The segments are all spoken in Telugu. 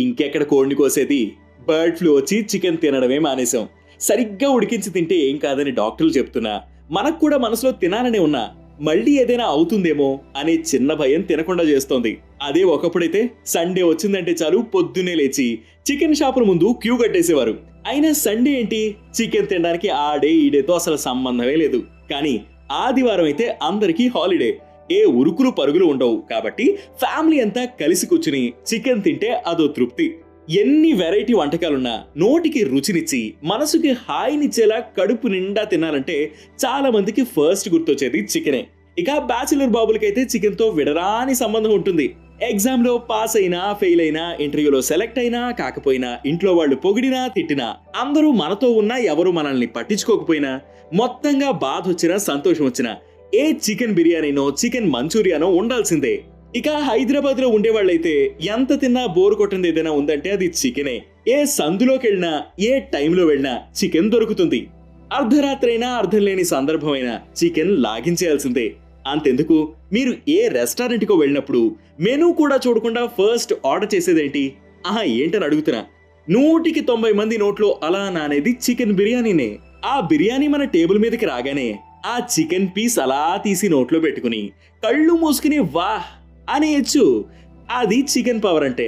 ఇంకెక్కడ కోడిని కోసేది, బర్డ్ ఫ్లూ వచ్చి చికెన్ తినడమే మానేశాం. సరిగ్గా ఉడికించి తింటే ఏం కాదని డాక్టర్లు చెప్తున్నా, మనకు కూడా మనసులో తినాలనే ఉన్నా మళ్ళీ ఏదైనా అవుతుందేమో అనే చిన్న భయం తినకుండా చేస్తోంది. అదే ఒకప్పుడైతే సండే వచ్చిందంటే చాలు పొద్దున్నే లేచి చికెన్ షాపుల ముందు క్యూ కట్టేసేవారు. అయినా సండే ఏంటి, చికెన్ తినడానికి ఆ డే ఈ డేతో అసలు సంబంధమే లేదు. కానీ ఆదివారం అయితే అందరికీ హాలిడే, ఏ ఉరుకులు పరుగులు ఉండవు. కాబట్టి ఫ్యామిలీ అంతా కలిసి కూర్చుని చికెన్ తింటే అదో తృప్తి. ఎన్ని వెరైటీ వంటకాలున్నా నోటికి రుచినిచ్చి మనసుకి హాయినిచ్చేలా కడుపు నిండా తినాలంటే చాలా మందికి ఫస్ట్ గుర్తొచ్చేది చికెనే. ఇక బ్యాచిలర్ బాబులకైతే చికెన్ తో విడరాని సంబంధం ఉంటుంది. ఎగ్జామ్ లో పాస్ అయినా ఫెయిల్ అయినా, ఇంటర్వ్యూలో సెలెక్ట్ అయినా కాకపోయినా, ఇంట్లో వాళ్ళు పొగిడినా తిట్టినా, అందరూ మనతో ఉన్నా ఎవరు మనల్ని పట్టించుకోకపోయినా, మొత్తంగా బాధ వచ్చినా సంతోషం వచ్చినా ఏ చికెన్ బిర్యానీనో చికెన్ మంచూరియానో ఉండాల్సిందే. ఇక హైదరాబాద్ లో ఉండేవాళ్ళైతే ఎంత తిన్నా బోర్ కొట్టింది ఏదైనా ఉందంటే అది చికెనే. ఏ సందులోకి వెళ్ళినా ఏ టైంలో వెళ్ళినా చికెన్ దొరుకుతుంది. అర్ధరాత్రి అయినా అర్థం లేని సందర్భమైనా చికెన్ లాగించేయాల్సిందే. అంతెందుకు, మీరు ఏ రెస్టారెంట్కో వెళ్ళినప్పుడు మెనూ కూడా చూడకుండా ఫస్ట్ ఆర్డర్ చేసేదేంటి? ఏంటని అడుగుతున్నా. 190 మంది నోట్లో అలా నానేది చికెన్ బిర్యానీనే. ఆ బిర్యానీ మన టేబుల్ మీదకి రాగానే ఆ చికెన్ పీస్ అలా తీసి నోట్లో పెట్టుకుని కళ్ళు మూసుకుని వాహ్ అనేయచ్చు. అది చికెన్ పవర్ అంటే.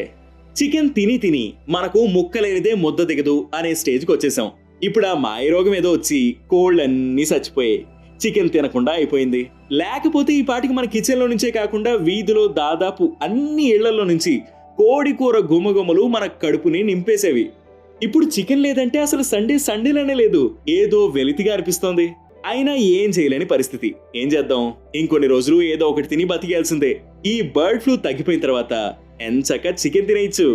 చికెన్ తిని తిని మనకు ముక్కలేనిదే ముద్ద దిగదు అనే స్టేజ్కి వచ్చేసాం. ఇప్పుడు ఆ మాయరోగం ఏదో వచ్చి కోళ్ళన్నీ చచ్చిపోయాయి, చికెన్ తినకుండా అయిపోయింది. లేకపోతే ఈ పాటికి మన కిచెన్ లో నుంచే కాకుండా వీధిలో దాదాపు అన్ని ఇళ్లలో నుంచి కోడి కూర గుమగుమలు మన కడుపుని నింపేసేవి. ఇప్పుడు చికెన్ లేదంటే అసలు సండేలోనే లేదు, ఏదో వెలితిగా అనిపిస్తోంది. అయినా ఏం చేయలేని పరిస్థితి. ఏం చేద్దాం, ఇంకొన్ని రోజులు ఏదో ఒకటి తిని బతికేయాల్సిందే. ఈ బర్డ్ ఫ్లూ తగ్గిపోయిన తర్వాత ఎంచక్క చికెన్ తినేయచ్చు.